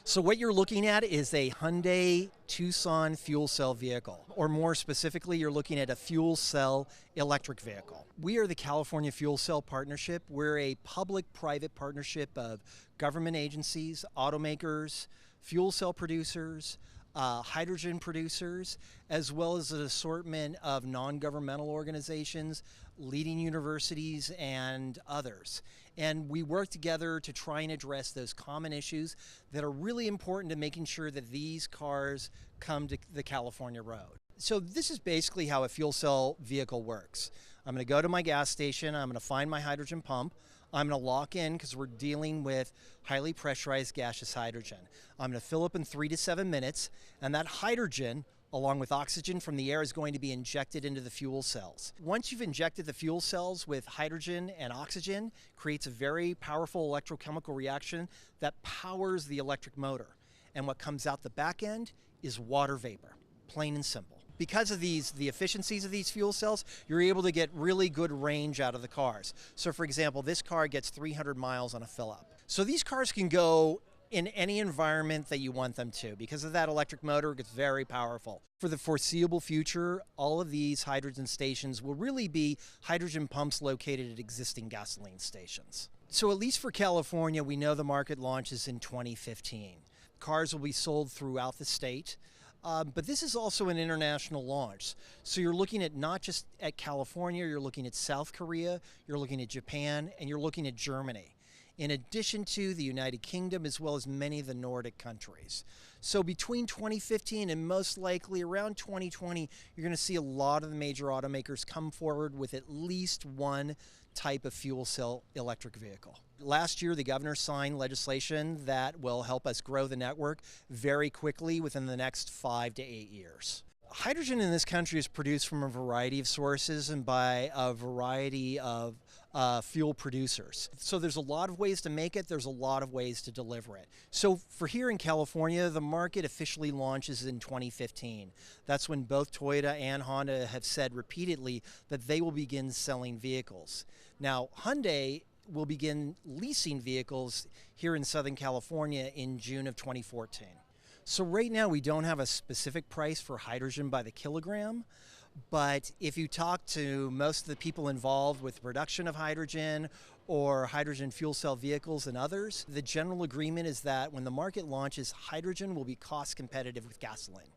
So what you're looking at is a Hyundai Tucson fuel cell vehicle, or more specifically, you're looking at a fuel cell electric vehicle. We are the California Fuel Cell Partnership. We're a public-private partnership of government agencies, automakers, fuel cell producers, hydrogen producers, as well as an assortment of non-governmental organizations, leading universities, and others. And we work together to try and address those common issues that are really important to making sure that these cars come to the California road. So this is basically how a fuel cell vehicle works. I'm going to go to my gas station, I'm going to find my hydrogen pump, I'm going to lock in because we're dealing with highly pressurized gaseous hydrogen. I'm going to fill up in 3 to 7 minutes, and that hydrogen, along with oxygen from the air, is going to be injected into the fuel cells. Once you've injected the fuel cells with hydrogen and oxygen, creates a very powerful electrochemical reaction that powers the electric motor. And what comes out the back end is water vapor, plain and simple. Because of the efficiencies of these fuel cells, you're able to get really good range out of the cars. So for example, this car gets 300 miles on a fill up. So these cars can go in any environment that you want them to. Because of that electric motor, it's very powerful. For the foreseeable future, all of these hydrogen stations will really be hydrogen pumps located at existing gasoline stations. So at least for California, we know the market launches in 2015. Cars will be sold throughout the state. But this is also an international launch. So you're looking at not just at California, you're looking at South Korea, you're looking at Japan, and you're looking at Germany, in addition to the United Kingdom, as well as many of the Nordic countries. So between 2015 and most likely around 2020, you're going to see a lot of the major automakers come forward with at least one type of fuel cell electric vehicle. Last year, the governor signed legislation that will help us grow the network very quickly within the next 5 to 8 years. Hydrogen in this country is produced from a variety of sources and by a variety of fuel producers. So there's a lot of ways to make it, there's a lot of ways to deliver it. So for here in California, the market officially launches in 2015. That's when both Toyota and Honda have said repeatedly that they will begin selling vehicles. Now, Hyundai will begin leasing vehicles here in Southern California in June of 2014. So right now we don't have a specific price for hydrogen by the kilogram, but if you talk to most of the people involved with production of hydrogen or hydrogen fuel cell vehicles and others, the general agreement is that when the market launches, hydrogen will be cost competitive with gasoline.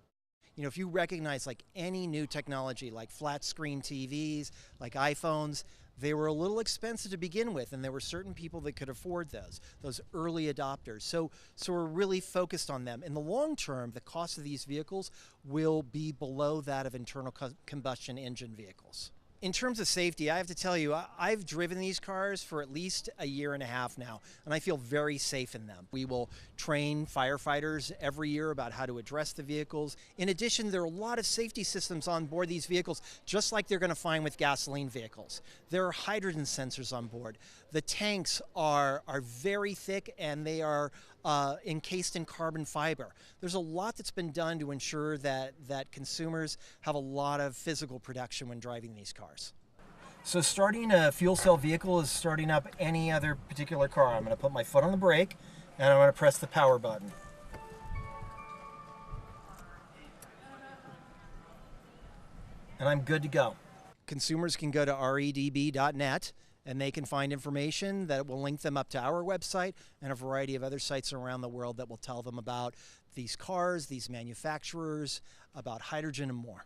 You know, if you recognize like any new technology like flat screen TVs, like iPhones, they were a little expensive to begin with, and there were certain people that could afford those early adopters. So we're really focused on them. In the long term, the cost of these vehicles will be below that of internal combustion engine vehicles. In terms of safety, I have to tell you, I've driven these cars for at least a year and a half now, and I feel very safe in them. We will train firefighters every year about how to address the vehicles. In addition, there are a lot of safety systems on board these vehicles, just like they're going to find with gasoline vehicles. There are hydrogen sensors on board. The tanks are very thick, and they are encased in carbon fiber. There's a lot that's been done to ensure that consumers have a lot of physical protection when driving these cars. So starting a fuel cell vehicle is starting up any other particular car. I'm going to put my foot on the brake, and I'm going to press the power button. And I'm good to go. Consumers can go to redb.net and they can find information that will link them up to our website and a variety of other sites around the world that will tell them about these cars, these manufacturers, about hydrogen and more.